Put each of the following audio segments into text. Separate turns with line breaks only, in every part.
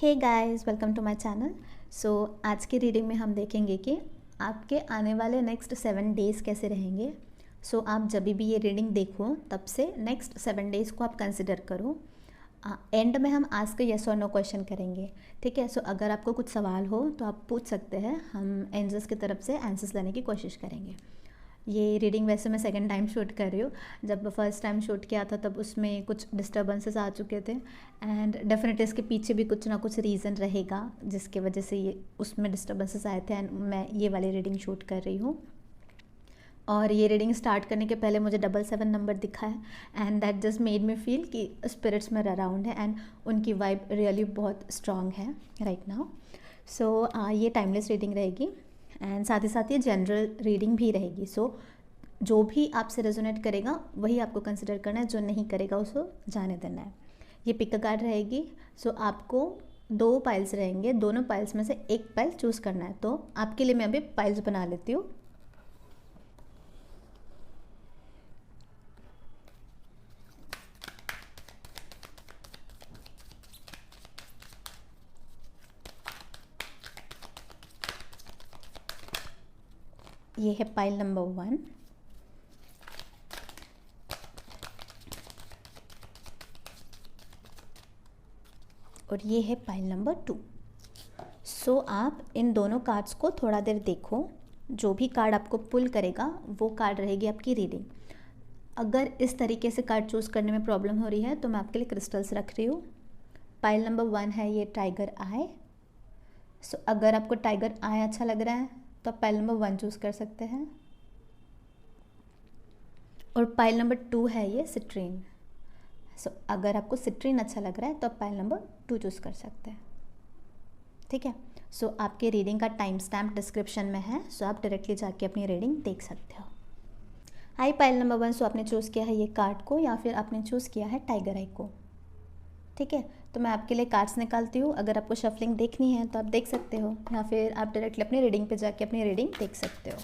Hey guys, welcome to my channel. So आज की reading में हम देखेंगे कि आपके आने वाले नेक्स्ट 7 डेज़ कैसे रहेंगे। आप जब भी ये रीडिंग देखो तब से नेक्स्ट 7 डेज़ को आप कंसिडर करो। एंड में हम आस्क यस और नो क्वेश्चन करेंगे। ठीक है। अगर आपको कुछ सवाल हो तो आप पूछ सकते हैं, हम एंजल्स की तरफ से आंसर्स लेने की कोशिश करेंगे। ये रीडिंग वैसे मैं सेकंड टाइम शूट कर रही हूँ। जब फर्स्ट टाइम शूट किया था तब उसमें कुछ डिस्टर्बेंसेस आ चुके थे, एंड डेफिनेटली इसके पीछे भी कुछ ना कुछ रीज़न रहेगा जिसके वजह से ये उसमें डिस्टर्बेंसेस आए थे, एंड मैं ये वाली रीडिंग शूट कर रही हूँ। और ये रीडिंग स्टार्ट करने के पहले मुझे 777 नंबर दिखा है, and that just made me feel कि स्पिरिट्स मेरे अराउंड है एंड उनकी वाइब रियली बहुत स्ट्रॉन्ग है राइट नाउ। ये टाइमलेस रीडिंग रहेगी, एंड साथ ही साथ ये जनरल रीडिंग भी रहेगी। जो भी आपसे रेजोनेट करेगा वही आपको कंसिडर करना है, जो नहीं करेगा उसको जाने देना है। ये पिक कार्ड रहेगी। आपको 2 पाइल्स रहेंगे, दोनों पाइल्स में से एक पाइल चूज़ करना है। तो आपके लिए मैं अभी पाइल्स बना लेती हूँ। ये है पाइल नंबर 1, और ये है पाइल नंबर 2। आप इन दोनों कार्ड्स को थोड़ा देर देखो। जो भी कार्ड आपको पुल करेगा वो कार्ड रहेगी आपकी रीडिंग। अगर इस तरीके से कार्ड चूज़ करने में प्रॉब्लम हो रही है तो मैं आपके लिए क्रिस्टल्स रख रही हूँ। पाइल नंबर 1 है ये टाइगर आई। अगर आपको टाइगर आई अच्छा लग रहा है तो आप पाइल नंबर 1 चूज़ कर सकते हैं। और पाइल नंबर 2 है ये सिट्रीन। अगर आपको सिट्रीन अच्छा लग रहा है तो आप पाइल नंबर 2 चूज़ कर सकते हैं। ठीक है। आपके रीडिंग का टाइम स्टैम्प डिस्क्रिप्शन में है, आप डायरेक्टली जाके अपनी रीडिंग देख सकते हो। हाई पाइल नंबर 1, आपने चूज़ किया है ये कार्ड को या फिर आपने चूज़ किया है टाइगर आई को। ठीक है। तो मैं आपके लिए कार्ड्स निकालती हूँ। अगर आपको शफलिंग देखनी है तो आप देख सकते हो, या फिर आप डायरेक्टली अपनी रीडिंग पे जाके अपनी रीडिंग देख सकते हो।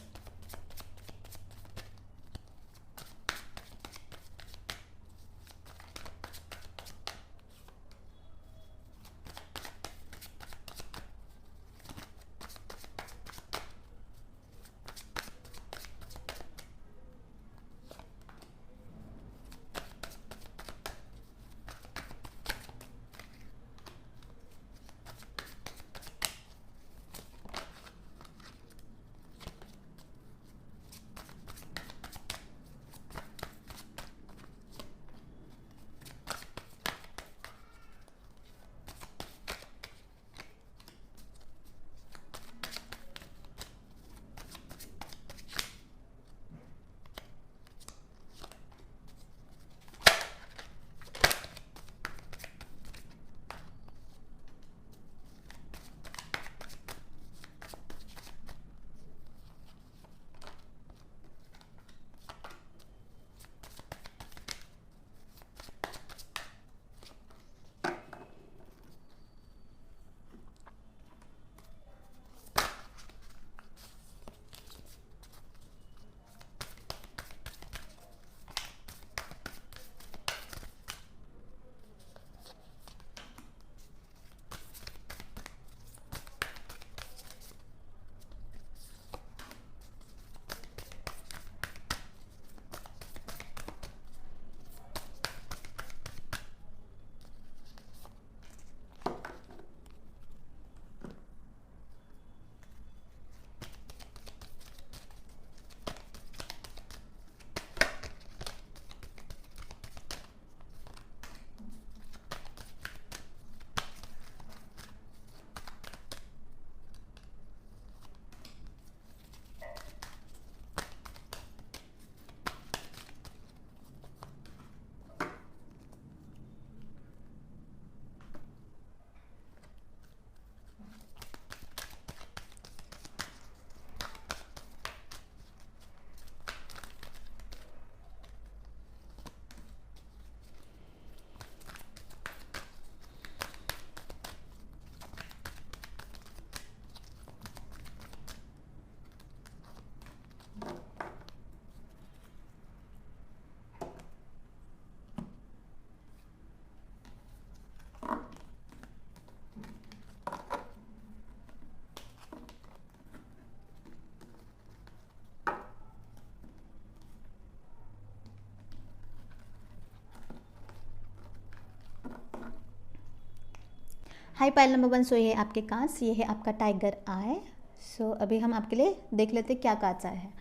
हाई पाइल नंबर 1, सो ये है आपके कार्ड्स, ये है आपका टाइगर आई। सो अभी हम आपके लिए देख लेते हैं क्या कार्ड्स आए हैं।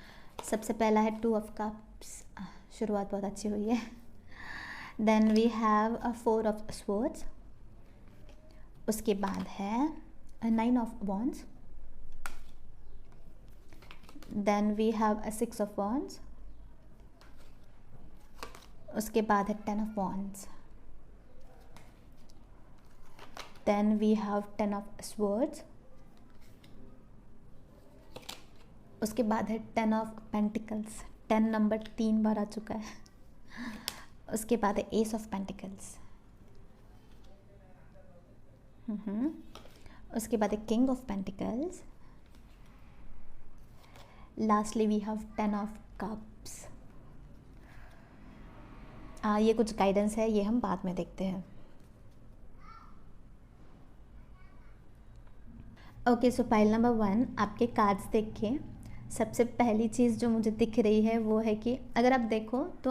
सबसे पहला है 2 ऑफ कप्स, शुरुआत बहुत अच्छी हुई है। Then we have a 4 of swords, उसके बाद है 9 of wands, then we have a 6 of wands, उसके बाद है 10 of wands, then we have 10 of swords, उसके बाद है 10 of pentacles, 10 नंबर 3 बार आ चुका है। उसके बाद है ace of pentacles, उसके बाद है king of pentacles, lastly we have 10 of cups। ये कुछ गाइडेंस है, ये हम बाद में देखते हैं। ओके, सो पाइल नंबर 1 आपके कार्ड्स देख के सबसे पहली चीज़ जो मुझे दिख रही है वो है कि अगर आप देखो तो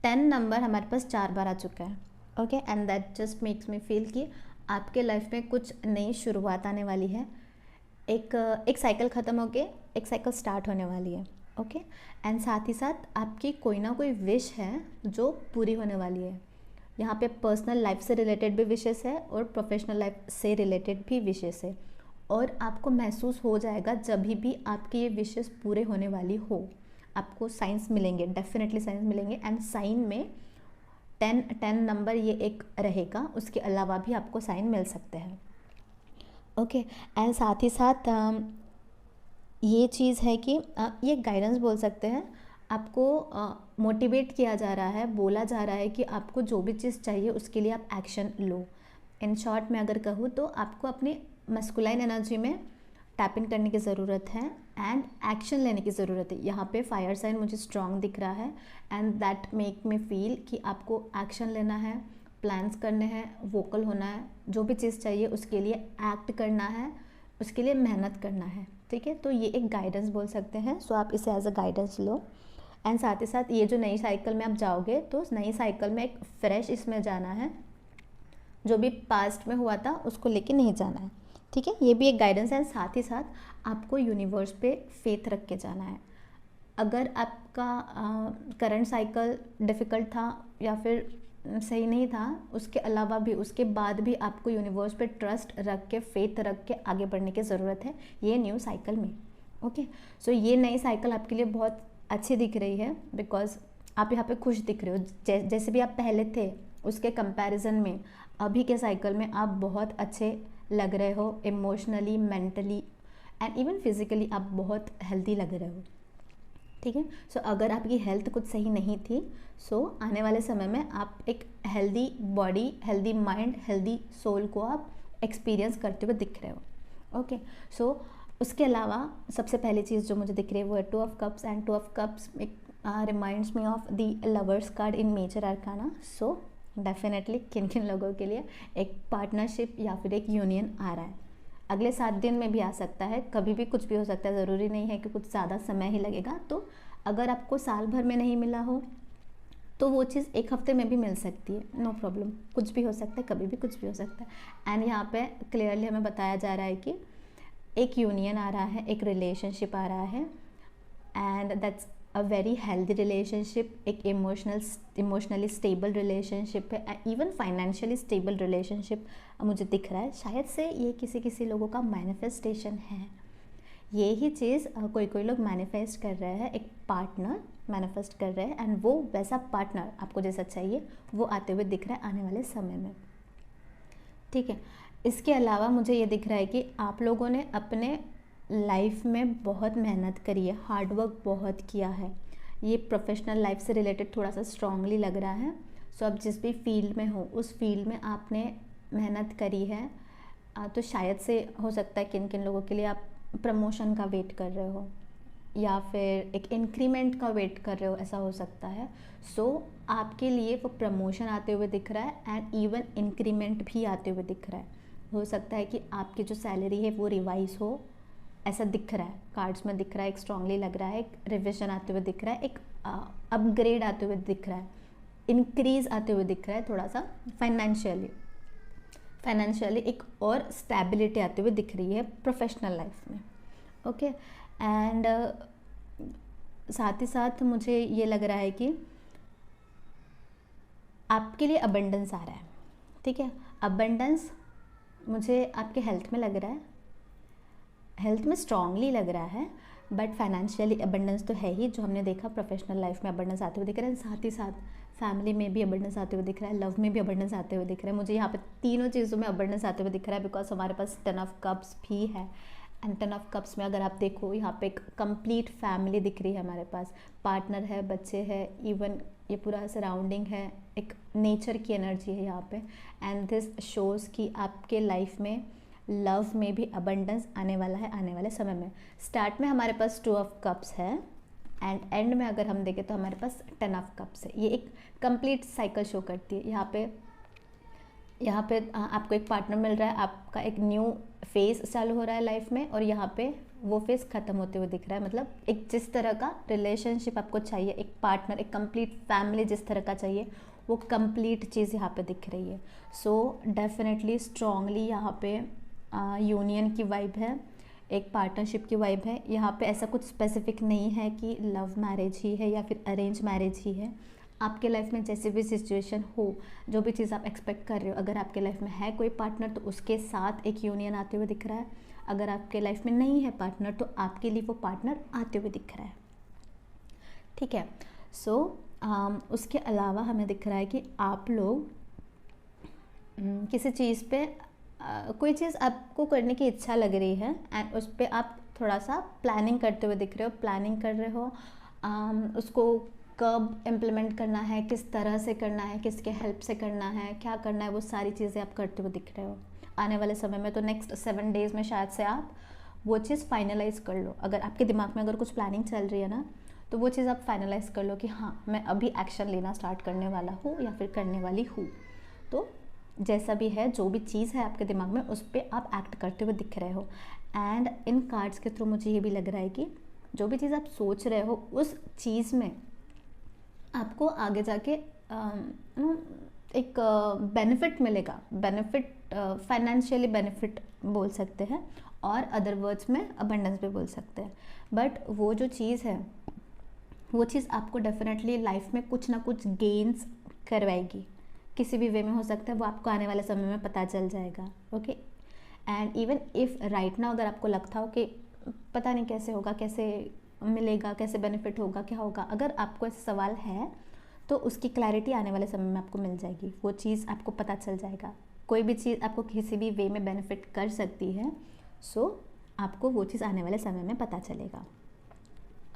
10 नंबर हमारे पास 4 बार आ चुका है। Okay, and that just makes me feel कि आपके लाइफ में कुछ नई शुरुआत आने वाली है। एक साइकिल ख़त्म होके एक साइकिल स्टार्ट होने वाली है। ओके, एंड साथ ही साथ आपकी कोई ना कोई विश है जो पूरी होने वाली है। यहाँ पे पर्सनल लाइफ से रिलेटेड भी विशेस है और प्रोफेशनल लाइफ से रिलेटेड भी विशेस है, और आपको महसूस हो जाएगा जब भी आपकी ये विशेस पूरे होने वाली हो। आपको साइंस मिलेंगे, डेफिनेटली साइंस मिलेंगे, एंड साइन में 10 नंबर ये एक रहेगा, उसके अलावा भी आपको साइन मिल सकते हैं। ओके, एंड साथ ही साथ ये चीज़ है कि ये गाइडेंस बोल सकते हैं। आपको मोटिवेट किया जा रहा है, बोला जा रहा है कि आपको जो भी चीज़ चाहिए उसके लिए आप एक्शन लो। इन शॉर्ट में अगर कहूँ तो आपको अपनी मस्कुलाइन एनर्जी में टैप इन करने की ज़रूरत है एंड एक्शन लेने की ज़रूरत है। यहाँ पे फायर साइन मुझे स्ट्रॉन्ग दिख रहा है, and that make me feel कि आपको एक्शन लेना है, प्लान्स करने हैं, वोकल होना है, जो भी चीज़ चाहिए उसके लिए एक्ट करना है, उसके लिए मेहनत करना है। ठीक है, तो ये एक गाइडेंस बोल सकते हैं। सो आप इसे एज अ गाइडेंस लो। एंड साथ ही साथ ये जो नई साइकिल में आप जाओगे तो उस नई साइकिल में एक फ्रेश इसमें जाना है, जो भी पास्ट में हुआ था उसको लेके नहीं जाना है। ठीक है, ये भी एक गाइडेंस है। साथ ही साथ आपको यूनिवर्स पे फेथ रख के जाना है। अगर आपका करंट साइकिल डिफ़िकल्ट था या फिर सही नहीं था, उसके अलावा भी उसके बाद भी आपको यूनिवर्स पे ट्रस्ट रख के, फेथ रख के आगे बढ़ने की ज़रूरत है ये न्यू साइकिल में। ओके, सो ये नई साइकिल आपके लिए बहुत अच्छी दिख रही है, बिकॉज आप यहाँ पे खुश दिख रहे हो। जैसे भी आप पहले थे उसके कंपैरिजन में अभी के साइकिल में आप बहुत अच्छे लग रहे हो। Emotionally, mentally and even physically आप बहुत हेल्दी लग रहे हो। ठीक है, सो अगर आपकी हेल्थ कुछ सही नहीं थी, सो आने वाले समय में आप एक healthy body, healthy mind, healthy soul को आप एक्सपीरियंस करते हुए दिख रहे हो। ओके, सो उसके अलावा सबसे पहली चीज़ जो मुझे दिख रही है वो है 2 of cups, and 2 of cups reminds me of the lovers card in major arcana. So definitely किन किन लोगों के लिए एक पार्टनरशिप या फिर एक यूनियन आ रहा है। अगले 7 दिन में भी आ सकता है, कभी भी कुछ भी हो सकता है, ज़रूरी नहीं है कि कुछ ज़्यादा समय ही लगेगा। तो अगर आपको साल भर में नहीं मिला हो तो वो चीज़ 1 हफ्ते में भी मिल सकती है, नो प्रॉब्लम। कुछ भी हो सकता है, कभी भी कुछ भी हो सकता है। एंड यहाँ पे क्लियरली हमें बताया जा रहा है कि एक यूनियन आ रहा है, एक रिलेशनशिप आ रहा है, and that's a very healthy relationship. एक इमोशनली स्टेबल रिलेशनशिप है, इवन फाइनेंशियली स्टेबल रिलेशनशिप मुझे दिख रहा है। शायद से ये किसी लोगों का मैनिफेस्टेशन है। ये ही चीज़ कोई लोग मैनिफेस्ट कर रहे हैं, एक पार्टनर मैनिफेस्ट कर रहे हैं, एंड वो वैसा पार्टनर आपको जैसा चाहिए वो आते हुए दिख रहा है आने वाले समय में। ठीक है, इसके अलावा मुझे ये दिख रहा है कि आप लोगों ने अपने लाइफ में बहुत मेहनत करी है, हार्डवर्क बहुत किया है। ये प्रोफेशनल लाइफ से रिलेटेड थोड़ा सा स्ट्रांगली लग रहा है। सो अब जिस भी फील्ड में हो उस फील्ड में आपने मेहनत करी है, तो शायद से हो सकता है किन किन लोगों के लिए आप प्रमोशन का वेट कर रहे हो या फिर एक इंक्रीमेंट का वेट कर रहे हो, ऐसा हो सकता है। सो आपके लिए वो प्रमोशन आते हुए दिख रहा है एंड इवन इंक्रीमेंट भी आते हुए दिख रहा है। हो सकता है कि आपकी जो सैलरी है वो रिवाइज हो, ऐसा दिख रहा है, कार्ड्स में दिख रहा है, एक स्ट्रांगली लग रहा है, एक रिविजन आते हुए दिख रहा है, एक अपग्रेड आते हुए दिख रहा है, इंक्रीज आते हुए दिख रहा है थोड़ा सा फाइनेंशियली एक और स्टेबिलिटी आते हुए दिख रही है प्रोफेशनल लाइफ में। ओके एंड साथ ही साथ मुझे ये लग रहा है कि आपके लिए अबंडेंस आ रहा है। ठीक है, अबंडेंस मुझे आपके हेल्थ में लग रहा है, हेल्थ में स्ट्रांगली लग रहा है, बट फाइनेंशियली अबंडेंस तो है ही, जो हमने देखा प्रोफेशनल लाइफ में अबंडेंस आते हुए दिख रहा है। साथ ही साथ फैमिली में भी अबंडेंस आते हुए दिख रहा है, लव में भी अबंडेंस आते हुए दिख रहा है। मुझे यहाँ पे तीनों चीज़ों में अबंडेंस आते हुए दिख रहा है, बिकॉज हमारे पास 10 ऑफ कप्स भी है। एंड 10 ऑफ कप्स में अगर आप देखो यहाँ पे एक कंप्लीट फैमिली दिख रही है, हमारे पास पार्टनर है, बच्चे हैं, इवन ये पूरा सराउंडिंग है, एक नेचर की एनर्जी है यहाँ पे। एंड दिस शोज़ कि आपके लाइफ में लव में भी अबंडेंस आने वाला है आने वाले समय में। स्टार्ट में हमारे पास 2 ऑफ कप्स है एंड एंड में अगर हम देखें तो हमारे पास 10 ऑफ कप्स है। ये एक कंप्लीट साइकिल शो करती है। यहाँ पे आपको एक पार्टनर मिल रहा है, आपका एक न्यू फेज चालू हो रहा है लाइफ में, और यहाँ पे वो फेज ख़त्म होते हुए दिख रहा है। मतलब एक जिस तरह का रिलेशनशिप आपको चाहिए, एक पार्टनर, एक कंप्लीट फैमिली जिस तरह का चाहिए, वो कंप्लीट चीज़ यहाँ पे दिख रही है। सो डेफिनेटली स्ट्रांगली यहाँ पे यूनियन की वाइब है, एक पार्टनरशिप की वाइब है। यहाँ पे ऐसा कुछ स्पेसिफिक नहीं है कि लव मैरिज ही है या फिर अरेंज मैरिज ही है। आपके लाइफ में जैसे भी सिचुएशन हो, जो भी चीज़ आप एक्सपेक्ट कर रहे हो, अगर आपके लाइफ में है कोई पार्टनर तो उसके साथ एक यूनियन आते हुए दिख रहा है। अगर आपके लाइफ में नहीं है पार्टनर तो आपके लिए वो पार्टनर आते हुए दिख रहा है। ठीक है, सो उसके अलावा हमें दिख रहा है कि आप लोग किसी चीज़ पे कोई चीज़ आपको करने की इच्छा लग रही है एंड उस पर आप थोड़ा सा प्लानिंग करते हुए दिख रहे हो, प्लानिंग कर रहे हो उसको कब इम्प्लीमेंट करना है, किस तरह से करना है, किसके हेल्प से करना है, क्या करना है, वो सारी चीज़ें आप करते हुए दिख रहे हो आने वाले समय में। तो नेक्स्ट 7 डेज़ में शायद से आप वो चीज़ फाइनलाइज कर लो। अगर आपके दिमाग में अगर कुछ प्लानिंग चल रही है ना, तो वो चीज़ आप फाइनलाइज कर लो कि हाँ मैं अभी एक्शन लेना स्टार्ट करने वाला हूँ या फिर करने वाली हूँ। तो जैसा भी है, जो भी चीज़ है आपके दिमाग में, उस पर आप एक्ट करते हुए दिख रहे हो। एंड इन कार्ड्स के थ्रू मुझे ये भी लग रहा है कि जो भी चीज़ आप सोच रहे हो उस चीज़ में आपको आगे जाके एक बेनिफिट मिलेगा। बेनिफिट फाइनेंशियली बेनिफिट बोल सकते हैं, और अदर वर्ड्स में अबंडेंस भी बोल सकते हैं। बट वो जो चीज़ है, वो चीज़ आपको डेफिनेटली लाइफ में कुछ ना कुछ गेन्स करवाएगी। किसी भी वे में हो सकता है, वो आपको आने वाले समय में पता चल जाएगा। Okay, and even if right now अगर आपको लगता हो कि पता नहीं कैसे होगा, कैसे मिलेगा, कैसे बेनिफिट होगा, क्या होगा, अगर आपको ऐसा सवाल है तो उसकी क्लैरिटी आने वाले समय में आपको मिल जाएगी। वो चीज़ आपको पता चल जाएगा। कोई भी चीज़ आपको किसी भी वे में बेनिफिट कर सकती है, सो आपको वो चीज़ आने वाले समय में पता चलेगा।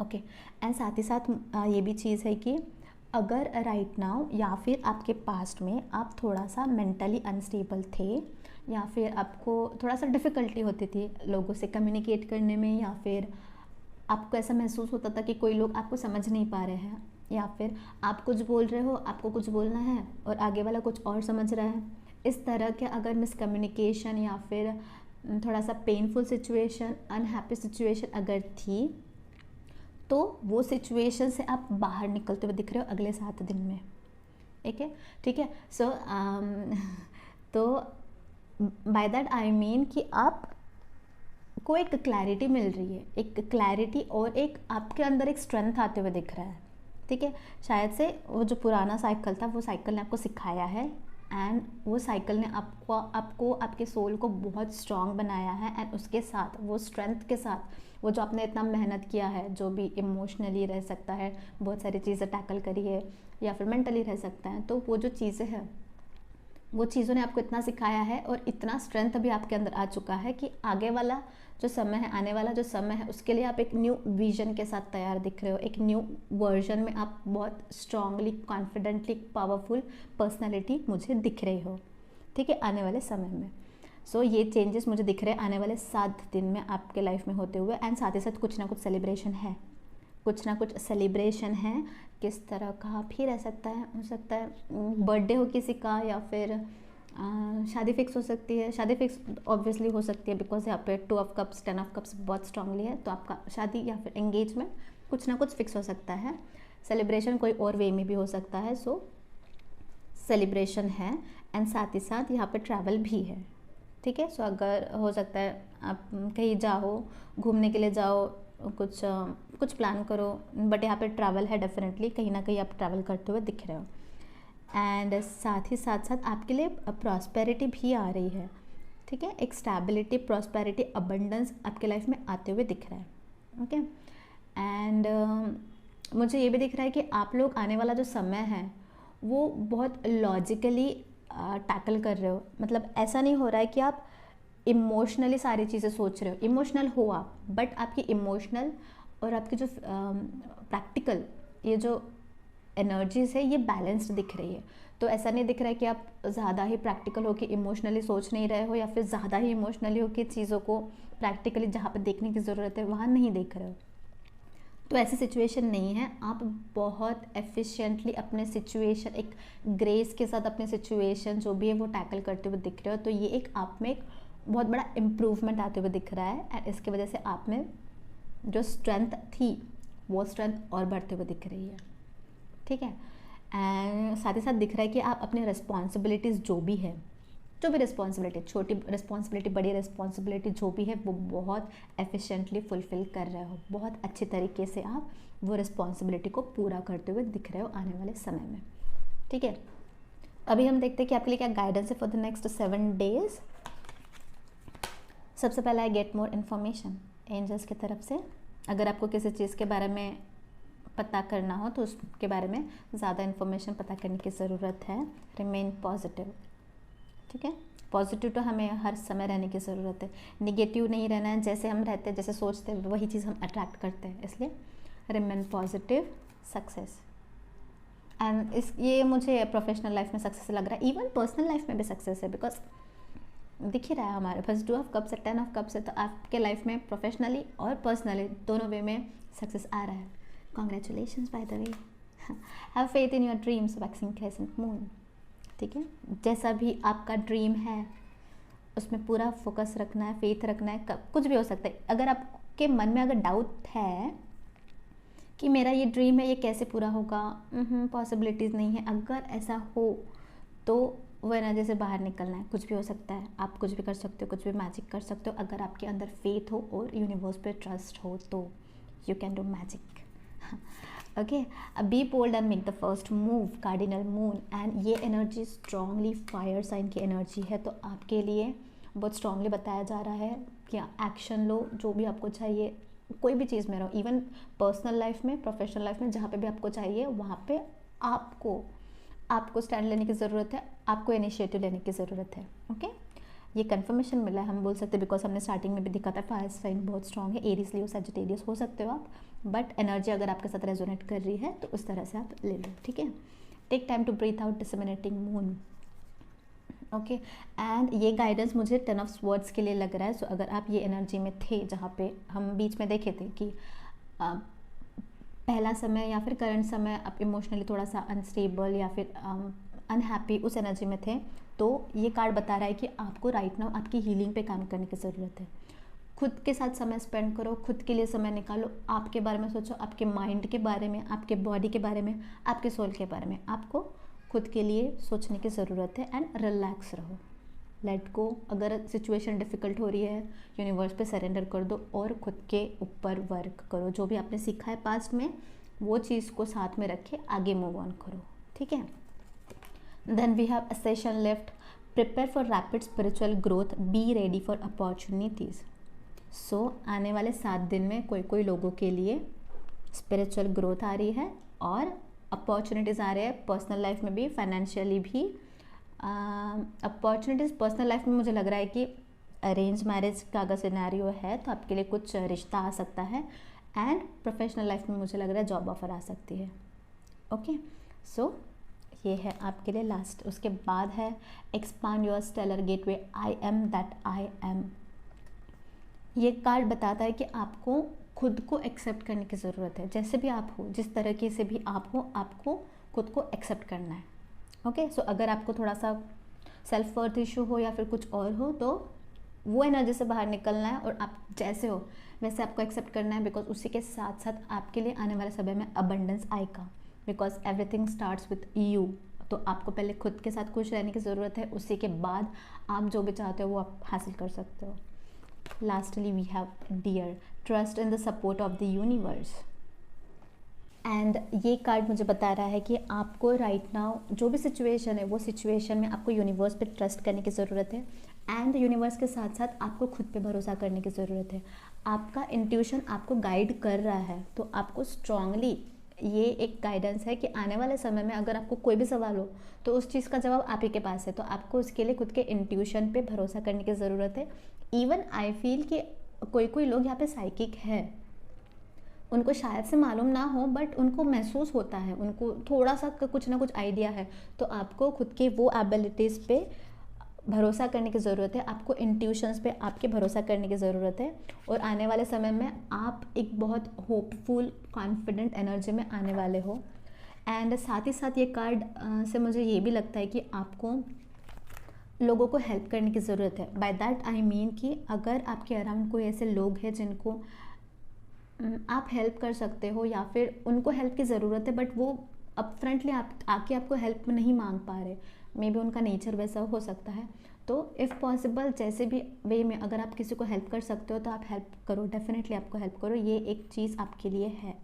ओके, एंड साथ ही साथ ये भी चीज़ है कि अगर राइट नाउ या फिर आपके पास्ट में आप थोड़ा सा मेंटली अनस्टेबल थे, या फिर आपको थोड़ा सा डिफ़िकल्टी होती थी लोगों से कम्युनिकेट करने में, या फिर आपको ऐसा महसूस होता था कि कोई लोग आपको समझ नहीं पा रहे हैं, या फिर आप कुछ बोल रहे हो, आपको कुछ बोलना है और आगे वाला कुछ और समझ रहा है, इस तरह के अगर मिसकम्युनिकेशन या फिर थोड़ा सा पेनफुल सिचुएशन, अनहैप्पी सिचुएशन अगर थी, तो वो सिचुएशन से आप बाहर निकलते हुए दिख रहे हो अगले 7 दिन में। ठीक है। सो तो बाय दैट आई मीन कि आप को एक क्लैरिटी मिल रही है, एक क्लैरिटी और एक आपके अंदर एक स्ट्रेंथ आते हुए दिख रहा है। ठीक है, शायद से वो जो पुराना साइकिल था, वो साइकिल ने आपको सिखाया है, एंड वो साइकिल ने आपको आपके सोल को बहुत स्ट्रांग बनाया है। एंड उसके साथ, वो स्ट्रेंथ के साथ, वो जो आपने इतना मेहनत किया है, जो भी इमोशनली रह सकता है, बहुत सारी चीज़ें टैकल करी है, या फिर मेंटली रह सकता है, तो वो जो चीज़ें हैं, वो चीज़ों ने आपको इतना सिखाया है और इतना स्ट्रेंथ भी आपके अंदर आ चुका है कि आगे वाला जो समय है, आने वाला जो समय है, उसके लिए आप एक न्यू विजन के साथ तैयार दिख रहे हो। एक न्यू वर्जन में आप बहुत स्ट्रांगली, कॉन्फिडेंटली, पावरफुल पर्सनालिटी मुझे दिख रही हो। ठीक है, आने वाले समय में। सो ये चेंजेस मुझे दिख रहे हैं आने वाले 7 दिन में आपके लाइफ में होते हुए। एंड साथ ही साथ कुछ ना कुछ सेलिब्रेशन है, कुछ ना कुछ सेलिब्रेशन है। किस तरह का भी रह सकता है, हो सकता है बर्थडे हो किसी का, या फिर शादी फिक्स हो सकती है। शादी फिक्स ऑब्वियसली हो सकती है, बिकॉज यहाँ पे 2 ऑफ कप्स, 10 ऑफ कप्स बहुत स्ट्रांगली है, तो आपका शादी या फिर एंगेजमेंट कुछ ना कुछ फिक्स हो सकता है। सेलिब्रेशन कोई और वे में भी हो सकता है। सो सेलिब्रेशन है। एंड साथ ही साथ यहाँ पे ट्रैवल भी है, ठीक है। सो अगर हो सकता है आप कहीं जाओ, घूमने के लिए जाओ, कुछ प्लान करो, बट यहाँ पे ट्रैवल है, डेफिनेटली कहीं ना कहीं आप ट्रैवल करते हुए दिख रहे हो। एंड साथ ही साथ आपके लिए प्रॉस्पेरिटी भी आ रही है, ठीक है। एक स्टेबिलिटी, प्रॉस्पेरिटी, अबंडेंस आपके लाइफ में आते हुए दिख रहा है, ओके। एंड मुझे ये भी दिख रहा है कि आप लोग आने वाला जो समय है वो बहुत लॉजिकली टैकल कर रहे हो। मतलब ऐसा नहीं हो रहा है कि आप इमोशनली सारी चीज़ें सोच रहे हो, इमोशनल हो आप, बट आपकी इमोशनल और आपकी जो प्रैक्टिकल ये जो एनर्जीज है ये बैलेंस्ड दिख रही है। तो ऐसा नहीं दिख रहा है कि आप ज़्यादा ही प्रैक्टिकल हो कि इमोशनली सोच नहीं रहे हो, या फिर ज़्यादा ही इमोशनली हो कि चीज़ों को प्रैक्टिकली जहाँ पर देखने की ज़रूरत है वहाँ नहीं देख रहे हो। तो ऐसी सिचुएशन नहीं है। आप बहुत एफिशिएंटली अपने सिचुएशन, एक ग्रेस के साथ अपने सिचुएशन जो भी है वो टैकल करते हुए दिख रहे हो। तो ये एक आप में एक बहुत बड़ा इम्प्रूवमेंट आते हुए दिख रहा है, एंड इसकी वजह से आप में जो स्ट्रेंथ थी वो स्ट्रेंथ और बढ़ते हुए दिख रही है, ठीक है। एंड साथ ही साथ दिख रहा है कि आप अपनी रिस्पॉन्सिबिलिटीज़ जो भी है, जो भी रिस्पॉन्सिबिलिटी, छोटी रिस्पॉन्सिबिलिटी, बड़ी रिस्पॉन्सिबिलिटी जो भी है वो बहुत एफिशिएंटली फुलफ़िल कर रहे हो। बहुत अच्छे तरीके से आप वो रिस्पॉन्सिबिलिटी को पूरा करते हुए दिख रहे हो आने वाले समय में, ठीक है। अभी हम देखते हैं कि आपके लिए क्या गाइडेंस है फॉर द नेक्स्ट 7 डेज। सबसे पहला है गेट मोर इन्फॉर्मेशन एंजल्स की तरफ से। अगर आपको किसी चीज़ के बारे में पता करना हो तो उसके बारे में ज़्यादा इन्फॉर्मेशन पता करने की ज़रूरत है। रिमेन पॉजिटिव, ठीक है। पॉजिटिव तो हमें हर समय रहने की ज़रूरत है, निगेटिव नहीं रहना है। जैसे हम रहते हैं, जैसे सोचते हैं, वही चीज़ हम अट्रैक्ट करते हैं, इसलिए रिमेन पॉजिटिव। सक्सेस, एंड ये मुझे प्रोफेशनल लाइफ में सक्सेस लग रहा है, इवन पर्सनल लाइफ में भी सक्सेस है, बिकॉज दिख ही रहा है हमारे पास 2 ऑफ कप्स है, 10 ऑफ कप्स है। तो आपके लाइफ में प्रोफेशनली और पर्सनली दोनों वे में सक्सेस आ रहा है। Congratulations by the way. Have faith in your dreams, waxing crescent moon, ठीक है। जैसा भी आपका ड्रीम है उसमें पूरा फोकस रखना है, फेथ रखना है। कुछ भी हो सकता है। अगर आपके मन में अगर डाउट है कि मेरा ये ड्रीम है, ये कैसे पूरा होगा, पॉसिबिलिटीज़ नहीं है, अगर ऐसा हो तो वो एनर्जी से बाहर निकलना है। कुछ भी हो सकता है, आप कुछ भी कर सकते हो, कुछ भी मैजिक कर सकते हो। अगर आपके अंदर फेथ हो और यूनिवर्स पे ट्रस्ट हो तो you can do magic, okay. Be bold and make the first move, cardinal moon. And ये एनर्जी स्ट्रांगली फायर साइन की एनर्जी है, तो आपके लिए बहुत स्ट्रांगली बताया जा रहा है कि एक्शन लो, जो भी आपको चाहिए, कोई भी चीज़ में रहो, इवन पर्सनल लाइफ में, प्रोफेशनल लाइफ में, जहाँ पे भी आपको चाहिए वहाँ पे आपको स्टैंड लेने की ज़रूरत है, आपको इनिशिएटिव लेने की ज़रूरत है, ओके। ये कंफर्मेशन मिला है, हम बोल सकते हैं, बिकॉज हमने स्टार्टिंग में भी दिखा था फायर साइन बहुत स्ट्रॉन्ग है। एरीज लियो सजिटेरियस हो सकते हो आप, बट एनर्जी अगर आपके साथ रेजोनेट कर रही है तो उस तरह से आप ले लो, ठीक है। Take time to breathe out, disseminating moon, okay. And ये गाइडेंस मुझे 10 ऑफ स्वर्ड्स के लिए लग रहा है। सो अगर आप ये एनर्जी में थे, जहाँ पे हम बीच में देखे थे कि पहला समय या फिर करंट समय आप इमोशनली थोड़ा सा अनस्टेबल या फिर अनहैप्पी उस एनर्जी में थे, तो ये कार्ड बता रहा है कि आपको राइट नाउ आपकी हीलिंग पे काम करने की ज़रूरत है। खुद के साथ समय स्पेंड करो, खुद के लिए समय निकालो, आपके बारे में सोचो, आपके माइंड के बारे में, आपके बॉडी के बारे में, आपके सोल के बारे में। आपको खुद के लिए सोचने की ज़रूरत है एंड रिलैक्स रहो, लेट गो। अगर सिचुएशन डिफ़िकल्ट हो रही है, यूनिवर्स पे सरेंडर कर दो और खुद के ऊपर वर्क करो। जो भी आपने सीखा है पास्ट में वो चीज़ को साथ में रखे आगे मूव ऑन करो, ठीक है। Then we have a session left, prepare for rapid spiritual growth, be ready for opportunities. So आने वाले 7 दिन में कोई लोगों के लिए स्पिरिचुअल ग्रोथ आ रही है और अपॉर्चुनिटीज़ आ रहे हैं, पर्सनल लाइफ में भी, फाइनेंशियली भी। अपॉर्चुनिटीज़ पर्सनल लाइफ में मुझे लग रहा है कि अरेंज मैरिज का अगर सिनेरियो है तो आपके लिए कुछ रिश्ता आ सकता है, एंड प्रोफेशनल लाइफ में मुझे लग रहा है जॉब ऑफर आ सकती है, ओके। सो ये है आपके लिए लास्ट। उसके बाद है expand your stellar gateway, I am that I am. ये कार्ड बताता है कि आपको खुद को एक्सेप्ट करने की ज़रूरत है। जैसे भी आप हो, जिस तरीके से भी आप हो, आपको खुद को एक्सेप्ट करना है, ओके। सो अगर आपको थोड़ा सा सेल्फ वर्थ इशू हो या फिर कुछ और हो तो वो एनर्जी से बाहर निकलना है और आप जैसे हो वैसे आपको एक्सेप्ट करना है, बिकॉज उसी के साथ साथ आपके लिए आने वाले समय में अबंडेंस आएगा, because everything starts with you तो आपको पहले खुद के साथ खुश रहने की ज़रूरत है, उसी के बाद आप जो भी चाहते हो वो आप हासिल कर सकते हो। Lastly we have deer, trust in the support of the universe. And ये कार्ड मुझे बता रहा है कि आपको राइट नाउ जो भी सिचुएशन है वो सिचुएशन में आपको यूनिवर्स पे ट्रस्ट करने की ज़रूरत है, एंड यूनिवर्स के साथ साथ आपको खुद पे भरोसा करने की ज़रूरत है। आपका इंट्यूशन आपको गाइड कर रहा है, तो आपको स्ट्रांगली ये एक गाइडेंस है कि आने वाले समय में अगर आपको कोई भी सवाल हो तो उस चीज़ का जवाब आप ही के पास है, तो आपको उसके लिए खुद के इंट्यूशन पे भरोसा करने की ज़रूरत है। इवन आई फील कि कोई लोग यहाँ पे साइकिक है, उनको शायद से मालूम ना हो बट उनको महसूस होता है, उनको थोड़ा सा कुछ ना कुछ आइडिया है, तो आपको खुद के वो एबिलिटीज़ पे भरोसा करने की ज़रूरत है, आपको इंट्यूशंस पे आपके भरोसा करने की ज़रूरत है, और आने वाले समय में आप एक बहुत होपफुल कॉन्फिडेंट एनर्जी में आने वाले हो। एंड साथ ही साथ ये कार्ड से मुझे ये भी लगता है कि आपको लोगों को हेल्प करने की ज़रूरत है। बाय दैट आई मीन कि अगर आपके अराउंड कोई ऐसे लोग हैं जिनको आप हेल्प कर सकते हो, या फिर उनको हेल्प की ज़रूरत है बट वो अपफ्रंटली आके आपको हेल्प नहीं मांग पा रहे, मे बी उनका नेचर वैसा हो सकता है, तो इफ़ पॉसिबल जैसे भी वे में अगर आप किसी को हेल्प कर सकते हो तो आप हेल्प करो, डेफिनेटली आपको हेल्प करो, ये एक चीज़ आपके लिए है।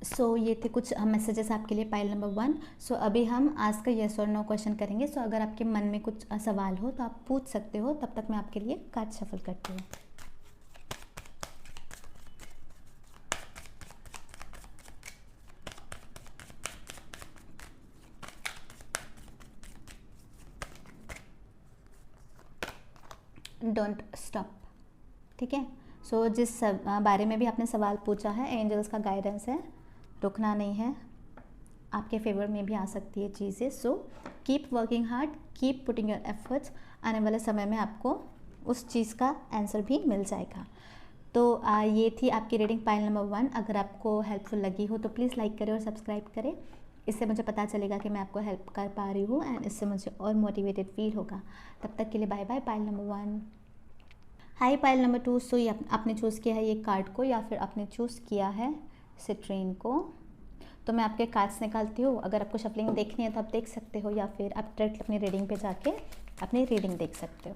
सो ये थे कुछ मैसेजेस आपके लिए पाइल नंबर 1। सो अभी हम आज का येस और नो क्वेश्चन करेंगे। सो अगर आपके मन में कुछ सवाल हो तो आप पूछ सकते हो, तब तक मैं आपके लिए कार्ड शफल करती हूँ। डोंट स्टॉप, ठीक है। सो जिस बारे में भी आपने सवाल पूछा है, एंजल्स का गाइडेंस है, रुकना नहीं है, आपके फेवर में भी आ सकती है चीज़ें। So keep working hard, keep putting your efforts, आने वाले समय में आपको उस चीज़ का आंसर भी मिल जाएगा। तो ये थी आपकी रीडिंग पाइल नंबर 1। अगर आपको हेल्पफुल लगी हो तो प्लीज़ लाइक करें और सब्सक्राइब करें, इससे मुझे पता चलेगा कि मैं आपको हेल्प कर पा रही हूँ, एंड इससे मुझे और मोटिवेटेड फील होगा। तब तक के लिए bye bye pile number 1। Hi pile number 2। So ये आपने चूज़ किया है ये कार्ड को, या फिर आपने चूज़ किया है सिट्रीन को, तो मैं आपके कार्ड्स निकालती हूँ। अगर आपको शफलिंग देखनी है तो आप देख सकते हो, या फिर आप डायरेक्ट अपनी रीडिंग पे जाके अपनी रीडिंग देख सकते हो।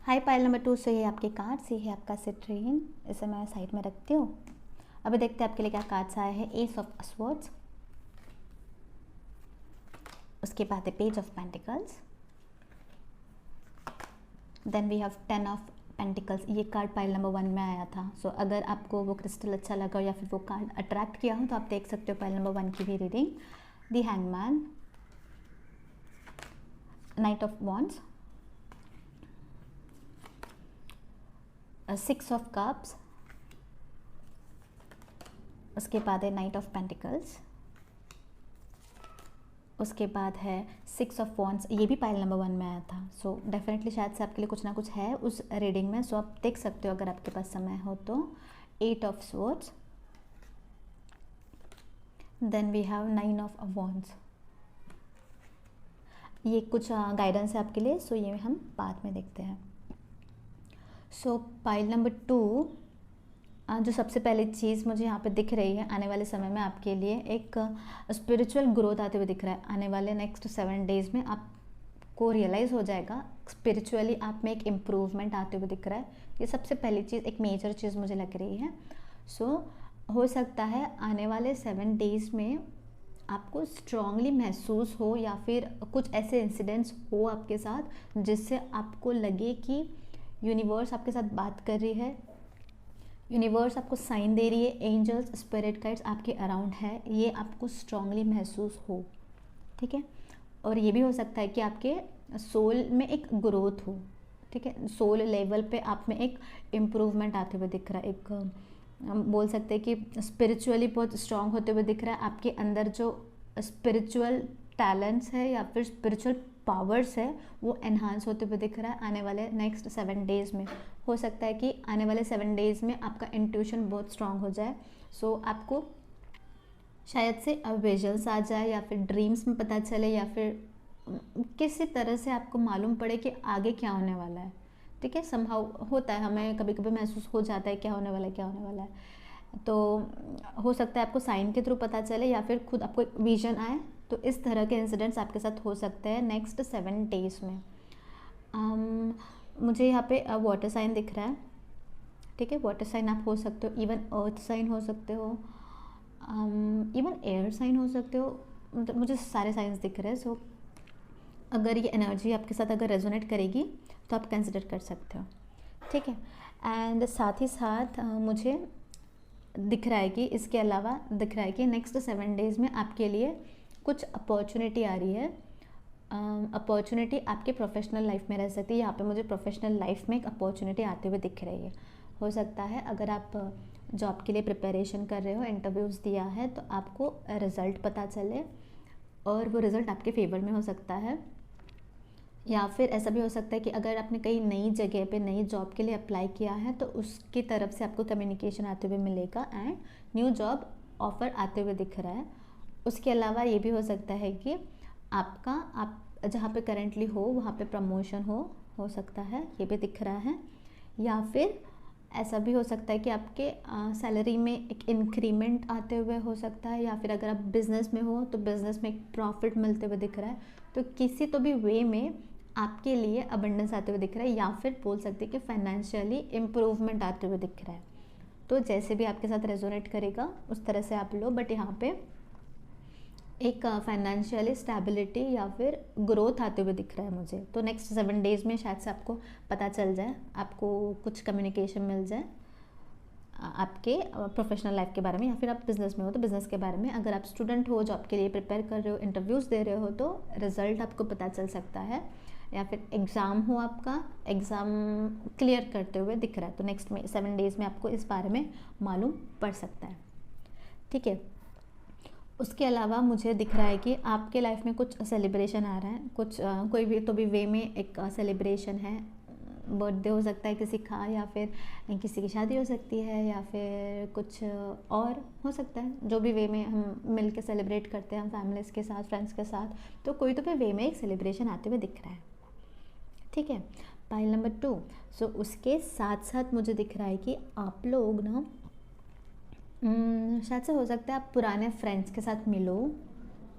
High pile number 2। से ये आपके कार्ड्स, ये है आपका सिट्रीन, इसे मैं साइड में रखती हूँ। अभी देखते हैं आपके लिए क्या कार्ड्स आए हैं। एस ऑफ स्वॉर्ड्स, उसके बाद है page of pentacles, then we have 10 of pentacles. ये कार्ड पाइल नंबर 1 में आया था। सो अगर आपको वो क्रिस्टल अच्छा लगा या फिर वो कार्ड अट्रैक्ट किया हो तो आप देख सकते हो पाइल नंबर 1 की भी reading. The hangman, night of wands, 6 of cups, उसके बाद है नाइट ऑफ पेंटिकल्स, उसके बाद है 6 ऑफ वॉन्ड्स। ये भी पाइल नंबर 1 में आया था। सो डेफिनेटली शायद से आपके लिए कुछ ना कुछ है उस रीडिंग में। सो आप देख सकते हो अगर आपके पास समय हो तो। 8 of swords, then we have 9 of wands. ये कुछ गाइडेंस है आपके लिए। सो ये हम बाद में देखते हैं। सो पाइल नंबर 2, जो सबसे पहली चीज़ मुझे यहाँ पे दिख रही है आने वाले समय में आपके लिए एक स्पिरिचुअल ग्रोथ आते हुए दिख रहा है। आने वाले नेक्स्ट 7 डेज़ में आपको रियलाइज़ हो जाएगा स्पिरिचुअली आप में एक इम्प्रूवमेंट आते हुए दिख रहा है। ये सबसे पहली चीज़, एक मेजर चीज़ मुझे लग रही है। सो हो सकता है आने वाले 7 डेज़ में आपको स्ट्रांगली महसूस हो या फिर कुछ ऐसे इंसिडेंट्स हो आपके साथ जिससे आपको लगे कि यूनिवर्स आपके साथ बात कर रही है, यूनिवर्स आपको साइन दे रही है, एंजल्स, स्पिरिट गाइड्स आपके अराउंड है, ये आपको स्ट्रांगली महसूस हो। ठीक है। और ये भी हो सकता है कि आपके सोल में एक ग्रोथ हो। ठीक है, सोल लेवल पे आप में एक इम्प्रूवमेंट आते हुए दिख रहा है। एक हम बोल सकते हैं कि स्पिरिचुअली बहुत स्ट्रांग होते हुए दिख रहा है। आपके अंदर जो स्पिरिचुअल टैलेंट्स है या फिर स्पिरिचुअल पावर्स है वो एनहांस होते हुए दिख रहा है आने वाले नेक्स्ट 7 डेज़ में। हो सकता है कि आने वाले 7 डेज़ में आपका इंट्यूशन बहुत स्ट्रांग हो जाए। सो आपको शायद से विजन्स आ जाए या फिर ड्रीम्स में पता चले या फिर किसी तरह से आपको मालूम पड़े कि आगे क्या होने वाला है। ठीक है, समहाउ होता है, हमें कभी कभी महसूस हो जाता है क्या होने वाला है, क्या होने वाला है। तो हो सकता है आपको साइन के थ्रू पता चले या फिर खुद आपको एक विजन आए। तो इस तरह के इंसिडेंट्स आपके साथ हो सकते हैं नेक्स्ट 7 डेज़ में। मुझे यहाँ पे वाटर साइन दिख रहा है। ठीक है, वाटर साइन आप हो सकते हो, इवन अर्थ साइन हो सकते हो, इवन एयर साइन हो सकते हो। मतलब मुझे सारे साइंस दिख रहे हैं। सो अगर ये एनर्जी आपके साथ अगर रेजोनेट करेगी तो आप कंसिडर कर सकते हो। ठीक है, एंड साथ ही साथ मुझे दिख रहा है कि इसके अलावा दिख रहा है कि नेक्स्ट 7 डेज़ में आपके लिए कुछ अपॉर्चुनिटी आ रही है। अपॉर्चुनिटी आपके प्रोफेशनल लाइफ में रह सकती है। यहाँ पे मुझे प्रोफेशनल लाइफ में एक अपॉर्चुनिटी आते हुए दिख रही है। हो सकता है अगर आप जॉब के लिए प्रिपरेशन कर रहे हो, इंटरव्यूज़ दिया है, तो आपको रिज़ल्ट पता चले और वो रिज़ल्ट आपके फेवर में हो सकता है। या फिर ऐसा भी हो सकता है कि अगर आपने कहीं नई जगह पे नई जॉब के लिए अप्लाई किया है तो उसकी तरफ से आपको कम्युनिकेशन आते हुए मिलेगा एंड न्यू जॉब ऑफ़र आते हुए दिख रहा है। उसके अलावा ये भी हो सकता है कि आप जहाँ पे करेंटली हो वहाँ पे प्रमोशन हो सकता है, ये भी दिख रहा है। या फिर ऐसा भी हो सकता है कि आपके सैलरी में एक इंक्रीमेंट आते हुए हो सकता है। या फिर अगर आप बिज़नेस में हो तो बिज़नेस में एक प्रॉफिट मिलते हुए दिख रहा है। तो किसी तो भी वे में आपके लिए अबंडेंस आते हुए दिख रहा है या फिर बोल सकते हैं कि फाइनेंशियली इम्प्रूवमेंट आते हुए दिख रहा है। तो जैसे भी आपके साथ रेजोनेट करेगा उस तरह से आप लो, बट यहाँ पे एक फाइनेंशियली स्टेबिलिटी या फिर ग्रोथ आते हुए दिख रहा है मुझे। तो नेक्स्ट 7 डेज़ में शायद से आपको पता चल जाए, आपको कुछ कम्युनिकेशन मिल जाए आपके प्रोफेशनल लाइफ के बारे में, या फिर आप बिज़नेस में हो तो बिज़नेस के बारे में। अगर आप स्टूडेंट हो, जॉब के लिए प्रिपेयर कर रहे हो, इंटरव्यूज़ दे रहे हो तो रिज़ल्ट आपको पता चल सकता है। या फिर एग्ज़ाम हो, आपका एग्ज़ाम क्लियर करते हुए दिख रहा है। तो नेक्स्ट में 7 डेज़ में आपको इस बारे में मालूम पड़ सकता है। ठीक है, उसके अलावा मुझे दिख रहा है कि आपके लाइफ में कुछ सेलिब्रेशन आ रहा है। कुछ कोई भी तो भी वे में एक सेलिब्रेशन है। बर्थडे हो सकता है किसी का, या फिर किसी की शादी हो सकती है, या फिर कुछ और हो सकता है। जो भी वे में हम मिल के सेलिब्रेट करते हैं, हम फैमिलीज़ के साथ, फ्रेंड्स के साथ, तो कोई तो भी वे में एक सेलिब्रेशन आते हुए दिख रहा है। ठीक है, पाइल नंबर 2। सो उसके साथ साथ मुझे दिख रहा है कि आप लोग ना शायद से हो सकता है आप पुराने फ्रेंड्स के साथ मिलो,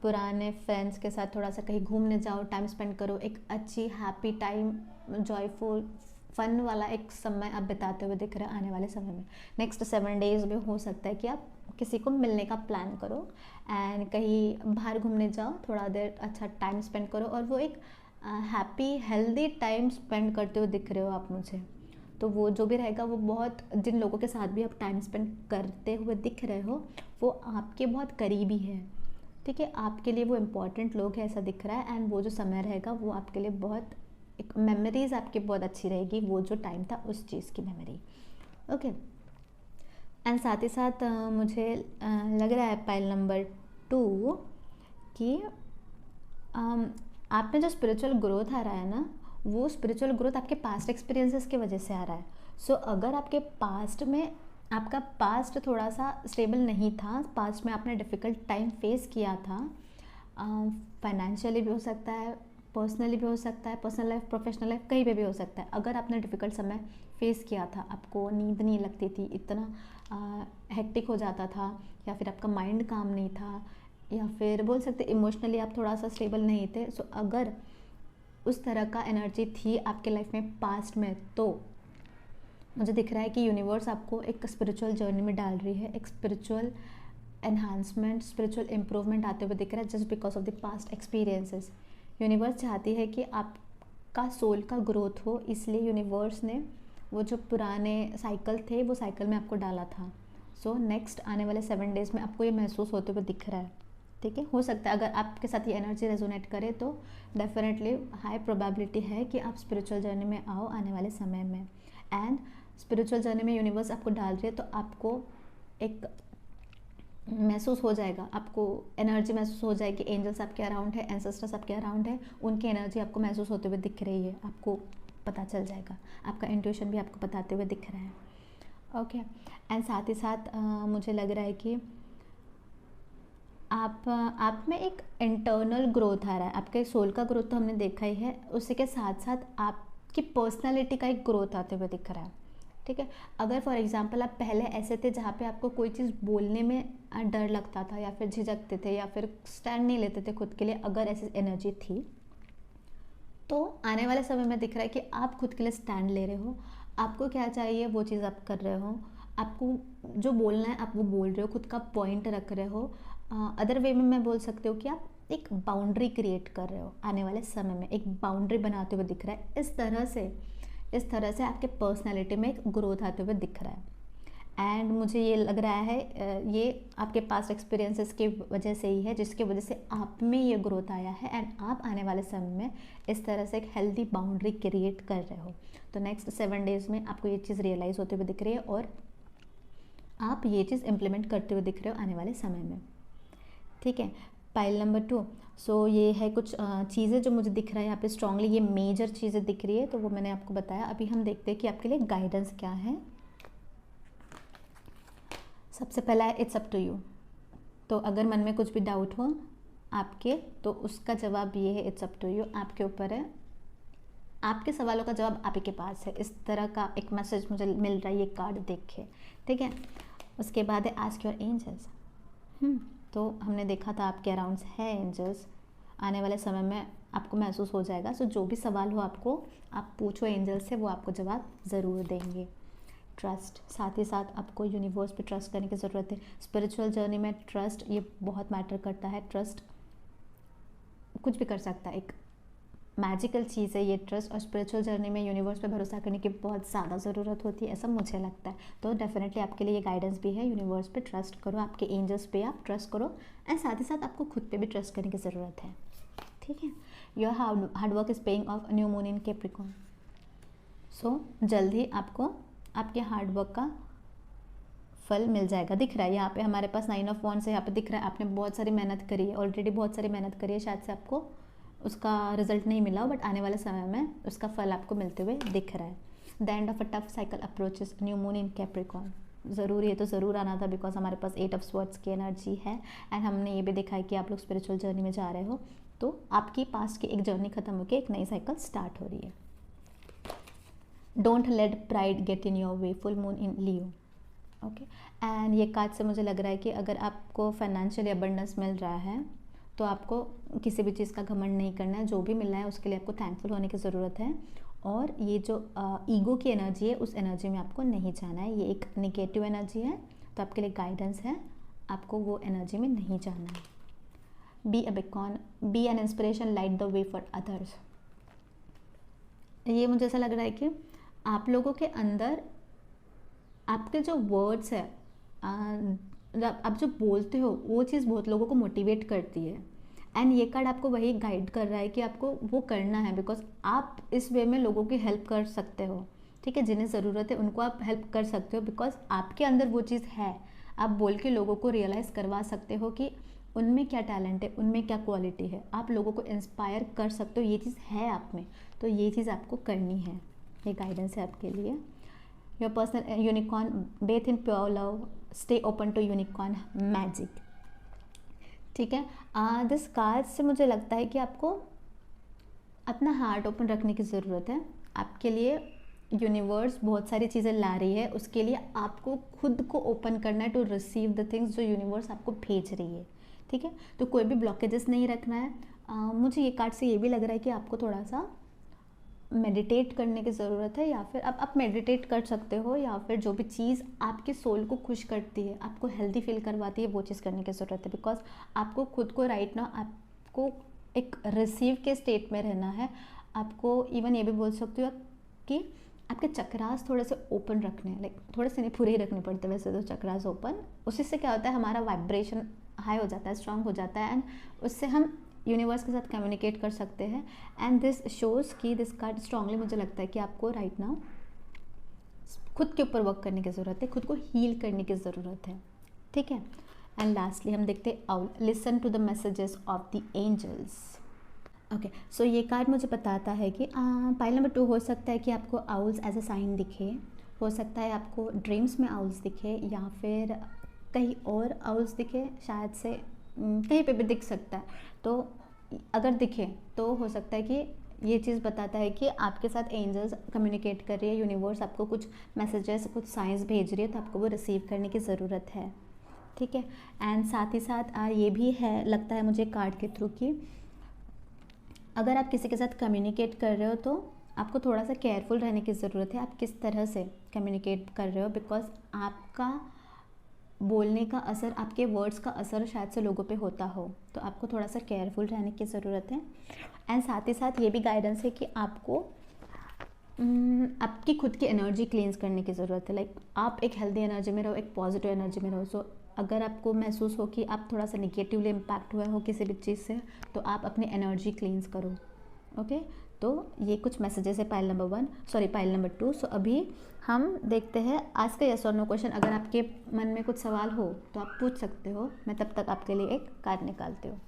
पुराने फ्रेंड्स के साथ थोड़ा सा कहीं घूमने जाओ, टाइम स्पेंड करो, एक अच्छी हैप्पी टाइम, जॉयफुल फन वाला एक समय आप बिताते हुए दिख रहे हैं आने वाले समय में। नेक्स्ट 7 डेज में हो सकता है कि आप किसी को मिलने का प्लान करो एंड कहीं बाहर घूमने जाओ, थोड़ा देर अच्छा टाइम स्पेंड करो, और वो एक हैप्पी हेल्दी टाइम स्पेंड करते हुए दिख रहे हो आप मुझे। तो वो जो भी रहेगा वो बहुत, जिन लोगों के साथ भी आप टाइम स्पेंड करते हुए दिख रहे हो वो आपके बहुत करीबी है, ठीक है, आपके लिए वो इम्पॉर्टेंट लोग हैं ऐसा दिख रहा है। एंड वो जो समय रहेगा वो आपके लिए बहुत एक मेमोरीज आपकी बहुत अच्छी रहेगी, वो जो टाइम था उस चीज़ की मेमोरी। ओके, एंड साथ ही साथ मुझे लग रहा है पाइल नंबर 2 कि आप में जो स्पिरिचुअल ग्रोथ आ रहा है ना, वो स्पिरिचुअल ग्रोथ आपके पास्ट एक्सपीरियंसेस की वजह से आ रहा है। सो अगर आपके पास्ट में, आपका पास्ट थोड़ा सा स्टेबल नहीं था, पास्ट में आपने डिफ़िकल्ट टाइम फेस किया था, फाइनेंशियली भी हो सकता है, पर्सनली भी हो सकता है, पर्सनल लाइफ प्रोफेशनल लाइफ कहीं पे भी हो सकता है। अगर आपने डिफ़िकल्ट समय फेस किया था, आपको नींद नहीं लगती थी, इतना हेक्टिक हो जाता था, या फिर आपका माइंड काम नहीं था, या फिर बोल सकते इमोशनली आप थोड़ा सा स्टेबल नहीं थे, सो अगर उस तरह का एनर्जी थी आपके लाइफ में पास्ट में, तो मुझे दिख रहा है कि यूनिवर्स आपको एक स्पिरिचुअल जर्नी में डाल रही है, एक स्पिरिचुअल एनहांसमेंट, स्पिरिचुअल इम्प्रूवमेंट आते हुए दिख रहा है just because of the past experiences. Universe चाहती है कि आपका सोल का ग्रोथ हो, इसलिए यूनिवर्स ने वो जो पुराने साइकिल थे वो साइकिल में आपको डाला था। सो नेक्स्ट आने वाले 7 डेज़ में आपको ये महसूस होते हुए दिख रहा है, ठीक है। हो सकता है अगर आपके साथ ये एनर्जी रेजोनेट करे तो डेफिनेटली हाई प्रोबेबिलिटी है कि आप स्पिरिचुअल जर्नी में आओ आने वाले समय में। एंड स्पिरिचुअल जर्नी में यूनिवर्स आपको डाल रही है तो आपको एक महसूस हो जाएगा, आपको एनर्जी महसूस हो जाएगी, एंजल्स आपके अराउंड है, एंसेस्टर्स आपके अराउंड है, उनकी एनर्जी आपको महसूस होते हुए दिख रही है, आपको पता चल जाएगा, आपका इंट्यूशन भी आपको बताते हुए दिख रहा है। ओके, एंड साथ ही साथ मुझे लग रहा है कि आप में एक इंटरनल ग्रोथ आ रहा है, आपके सोल का ग्रोथ तो हमने देखा ही है, उसी के साथ साथ आपकी पर्सनालिटी का एक ग्रोथ आते हुए दिख रहा है, ठीक है। अगर फॉर एग्जांपल आप पहले ऐसे थे जहाँ पे आपको कोई चीज़ बोलने में डर लगता था, या फिर झिझकते थे, या फिर स्टैंड नहीं लेते थे खुद के लिए, अगर ऐसी एनर्जी थी, तो आने वाले समय में दिख रहा है कि आप खुद के लिए स्टैंड ले रहे हो, आपको क्या चाहिए वो चीज़ आप कर रहे हो, आपको जो बोलना है आप वो बोल रहे हो, खुद का पॉइंट रख रहे हो। अदर वे में मैं बोल सकती हूँ कि आप एक बाउंड्री क्रिएट कर रहे हो, आने वाले समय में एक बाउंड्री बनाते हुए दिख रहा है। इस तरह से आपके पर्सनैलिटी में एक ग्रोथ आते हुए दिख रहा है। एंड मुझे ये लग रहा है ये आपके पास्ट एक्सपीरियंसेस की वजह से ही है, जिसकी वजह से आप में ये ग्रोथ आया है, एंड आप आने वाले समय में इस तरह से एक हेल्दी बाउंड्री क्रिएट कर रहे हो। तो नेक्स्ट 7 डेज़ में आपको ये चीज़ रियलाइज़ होते हुए दिख रही है, और आप ये चीज़ इम्प्लीमेंट करते हुए दिख रहे हो आने वाले समय में, ठीक है। पाइल नंबर 2, सो ये है कुछ चीज़ें जो मुझे दिख रहा है यहाँ पे स्ट्रांगली, ये मेजर चीज़ें दिख रही है, तो वो मैंने आपको बताया। अभी हम देखते हैं कि आपके लिए गाइडेंस क्या है। सबसे पहला है इट्स अप टू यू। तो अगर मन में कुछ भी डाउट हो आपके, तो उसका जवाब ये है इट्स अप टू यू, आपके ऊपर है, आपके सवालों का जवाब आप ही के पास है। इस तरह का एक मैसेज मुझे मिल रहा है ये कार्ड देख के, ठीक है। उसके बाद है आस्क योर एंजल्स। तो हमने देखा था आपके अराउंड्स है एंजल्स, आने वाले समय में आपको महसूस हो जाएगा। सो जो भी सवाल हो आपको, आप पूछो एंजल्स से, वो आपको जवाब ज़रूर देंगे। ट्रस्ट, साथ ही साथ आपको यूनिवर्स पे ट्रस्ट करने की ज़रूरत है। स्पिरिचुअल जर्नी में ट्रस्ट ये बहुत मैटर करता है। ट्रस्ट कुछ भी कर सकता है, एक मैजिकल चीज़ है ये ट्रस्ट, और स्पिरिचुअल जर्नी में यूनिवर्स पे भरोसा करने की बहुत ज़्यादा ज़रूरत होती है, ऐसा मुझे लगता है। तो डेफिनेटली आपके लिए ये गाइडेंस भी है, यूनिवर्स पे ट्रस्ट करो, आपके एंजल्स पे आप ट्रस्ट करो, एंड साथ ही साथ आपको खुद पे भी ट्रस्ट करने की ज़रूरत है, ठीक है। Your hard work is paying off, new moon in Capricorn. So जल्द ही आपको आपके हार्ड वर्क का फल मिल जाएगा। दिख रहा है यहाँ पे हमारे पास 9 ऑफ वॉन्ड्स है, यहाँ पे दिख रहा है आपने बहुत सारी मेहनत करी है, ऑलरेडी बहुत सारी मेहनत करी है, शायद से आपको उसका रिजल्ट नहीं मिला हो, बट आने वाले समय में उसका फल आपको मिलते हुए दिख रहा है। The end of a tough cycle approaches, new moon in Capricorn. ज़रूरी है तो ज़रूर आना था, बिकॉज हमारे पास 8 ऑफ स्वॉर्ड्स की एनर्जी है, एंड हमने ये भी देखा है कि आप लोग स्पिरिचुअल जर्नी में जा रहे हो, तो आपकी पास्ट की एक जर्नी खत्म होकर एक नई साइकिल स्टार्ट हो रही है। Don't let pride get in your way, full moon in Leo. Okay, and ये कार्ड से मुझे लग रहा है कि अगर आपको फाइनेंशियली अबंडेंस मिल रहा है तो आपको किसी भी चीज़ का घमंड नहीं करना है, जो भी मिल रहा है उसके लिए आपको थैंकफुल होने की ज़रूरत है। और ये जो ईगो की एनर्जी है उस एनर्जी में आपको नहीं जाना है। ये एक नेगेटिव एनर्जी है, तो आपके लिए गाइडेंस है, आपको वो एनर्जी में नहीं जाना है। Be a beacon, be an inspiration, light the way for others. ये मुझे ऐसा लग रहा है कि आप लोगों के अंदर आपके जो वर्ड्स है, आप जो बोलते हो वो चीज़ बहुत लोगों को मोटिवेट करती है। एंड ये कार्ड आपको वही गाइड कर रहा है कि आपको वो करना है, बिकॉज आप इस वे में लोगों की हेल्प कर सकते हो। ठीक है, जिन्हें ज़रूरत है उनको आप हेल्प कर सकते हो, बिकॉज आपके अंदर वो चीज़ है। आप बोल के लोगों को रियलाइज़ करवा सकते हो कि उनमें क्या टैलेंट है, उनमें क्या क्वालिटी है। आप लोगों को इंस्पायर कर सकते हो, ये चीज़ है आप में, तो ये चीज़ आपको करनी है। ये गाइडेंस है आपके लिए। Your personal unicorn, bathe in pure love, stay open to unicorn magic. ठीक है, दिस कार्ड से मुझे लगता है कि आपको अपना हार्ट ओपन रखने की ज़रूरत है। आपके लिए यूनिवर्स बहुत सारी चीज़ें ला रही है, उसके लिए आपको खुद को ओपन करना है टू रिसीव द थिंग्स जो यूनिवर्स आपको भेज रही है। ठीक है, तो कोई भी ब्लॉकेजेस नहीं रखना है। मुझे ये कार्ड से ये भी लग रहा है कि आपको थोड़ा सा मेडिटेट करने की ज़रूरत है, या फिर आप मेडिटेट कर सकते हो, या फिर जो भी चीज़ आपके सोल को खुश करती है, आपको हेल्दी फील करवाती है, वो चीज़ करने की ज़रूरत है। बिकॉज आपको खुद को राइट ना आपको एक रिसीव के स्टेट में रहना है। आपको इवन ये भी बोल सकते हो कि आपके चक्रास थोड़े से ओपन रखने हैं, लाइक थोड़े से नहीं, पूरे ही रखने पड़ते वैसे तो चक्रास ओपन। उसी से क्या होता है, हमारा वाइब्रेशन हाई हो जाता है, स्ट्रांग हो जाता है, एंड उससे हम यूनिवर्स के साथ कम्युनिकेट कर सकते हैं। एंड दिस शोज़ की दिस कार्ड स्ट्रांगली मुझे लगता है कि आपको राइट नाउ खुद के ऊपर वर्क करने की ज़रूरत है, खुद को हील करने की ज़रूरत है। ठीक है, एंड लास्टली हम देखते हैं owl, listen to the messages of the angels. Okay, so ये कार्ड मुझे बताता है कि पाइल नंबर 2 हो सकता है कि आपको आउल्स एज अ साइन दिखे, हो सकता है आपको ड्रीम्स में आउल्स दिखे, या फिर कहीं और आउल्स दिखे, शायद से कहीं पे भी दिख सकता है। तो अगर दिखे तो हो सकता है कि ये चीज़ बताता है कि आपके साथ एंजल्स कम्युनिकेट कर रही है, यूनिवर्स आपको कुछ मैसेजेस, कुछ साइंस भेज रही है, तो आपको वो रिसीव करने की ज़रूरत है। ठीक है, एंड साथ ही साथ ये भी है, लगता है मुझे कार्ड के थ्रू कि अगर आप किसी के साथ कम्युनिकेट कर रहे हो तो आपको थोड़ा सा केयरफुल रहने की ज़रूरत है, आप किस तरह से कम्युनिकेट कर रहे हो, बिकॉज आपका बोलने का असर, आपके वर्ड्स का असर शायद से लोगों पे होता हो, तो आपको थोड़ा सा केयरफुल रहने की ज़रूरत है। एंड साथ ही साथ ये भी गाइडेंस है कि आपको आपकी खुद की एनर्जी क्लींस करने की ज़रूरत है। लाइक आप एक हेल्दी एनर्जी में रहो, एक पॉजिटिव एनर्जी में रहो। सो अगर आपको महसूस हो कि आप थोड़ा सा निगेटिवली इम्पैक्ट हुए हो किसी भी चीज़ से, तो आप अपनी एनर्जी क्लींस करो। ओके, तो ये कुछ मैसेजेस है पाइल नंबर 2। सो अभी हम देखते हैं आज का यस और नो क्वेश्चन। अगर आपके मन में कुछ सवाल हो तो आप पूछ सकते हो, मैं तब तक आपके लिए एक कार्ड निकालती हूँ।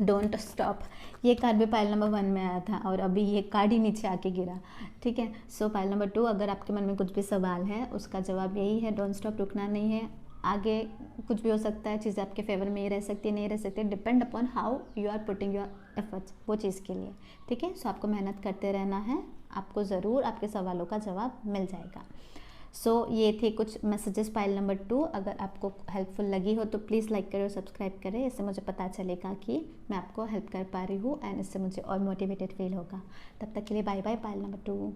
डोंट स्टॉप, ये कार्ड भी पाइल नंबर 1 में आया था और अभी ये कार्ड ही नीचे आके गिरा। ठीक है, सो पाइल नंबर 2, अगर आपके मन में कुछ भी सवाल है उसका जवाब यही है, डोंट स्टॉप, रुकना नहीं है। आगे कुछ भी हो सकता है, चीज़ें आपके फेवर में ही रह सकती है, नहीं रह सकती, depend upon how you are putting your efforts वो चीज़ के लिए। ठीक है, सो आपको मेहनत करते रहना है, आपको ज़रूर आपके सवालों का जवाब मिल जाएगा। सो ये थे कुछ मैसेजेस पाइल नंबर 2। अगर आपको हेल्पफुल लगी हो तो प्लीज़ लाइक करें और सब्सक्राइब करें, इससे मुझे पता चलेगा कि मैं आपको हेल्प कर पा रही हूँ, एंड इससे मुझे और मोटिवेटेड फील होगा। तब तक के लिए बाय बाय पाइल नंबर 2।